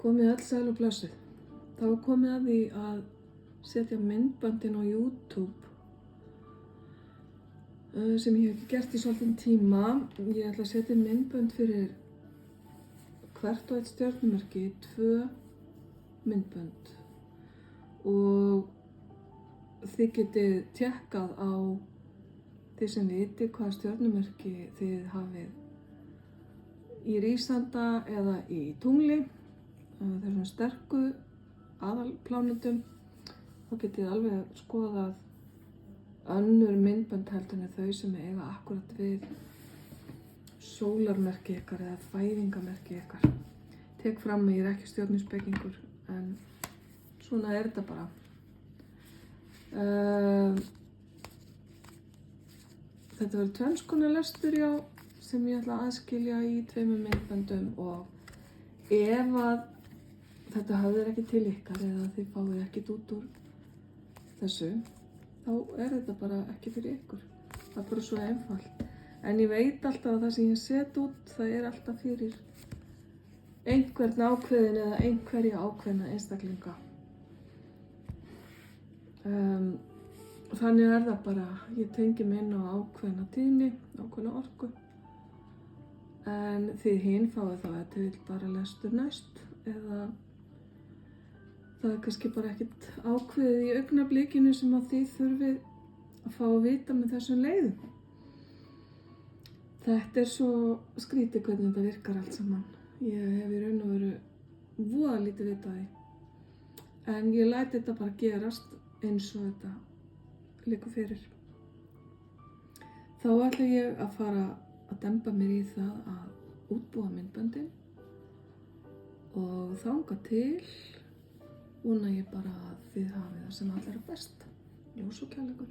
Komið öll sæl og blessuð. Þá er komið að því að setja myndböndin á YouTube sem ég hef ekki gert í svolítinn tíma. Ég ætla að setja myndbönd fyrir hvert og eitt stjörnumerki, 2 myndbönd. Og þið getið tékkað á þið sem viti hvaða stjörnumerki þið hafið í rísanda eða í tungli. Þessum sterku aðalplánetum. Þá getið þið alveg skoðað önnur myndbönd heldur en þau sem eiga akkurat við sólarmerki ykkar eða fæðingamerki ykkar. Tek fram að ég er ekki stjörnuspekingur en svona er þetta bara. Þetta verður tvenns konar lestur sem ég ætla að aðskilja í 2 myndböndum, og ef að þetta höfðir ekki til ykkar eða þið fáið ekkert út úr þessu, þá er þetta bara ekki fyrir ykkur. Það er bara svo einfalt. En ég veit alltaf að það sem ég set út, það er alltaf fyrir einhvern ákveðin eða einhverja ákveðna einstaklinga. Þannig er það bara, ég tengi mig inn á ákveðna tíðni, ákveðna orku. En þið hinn fáið þá að þið vil bara lestur næst, eða það er kannski bara ekkert ákveðið í augnablikinu sem að þið þurfið að fá að vita með þessum leiðum. Þetta er svo skrítið hvernig þetta virkar allt saman. Ég hef í raun og veru voða lítið vitað því. En ég læt þetta bara gerast eins og þetta liggur fyrir. Þá ætla ég að fara að demba mér í það að útbúa myndböndin, og þangað til vona ég bara að þið hafið það sem allra best. Ljós og kærleikur.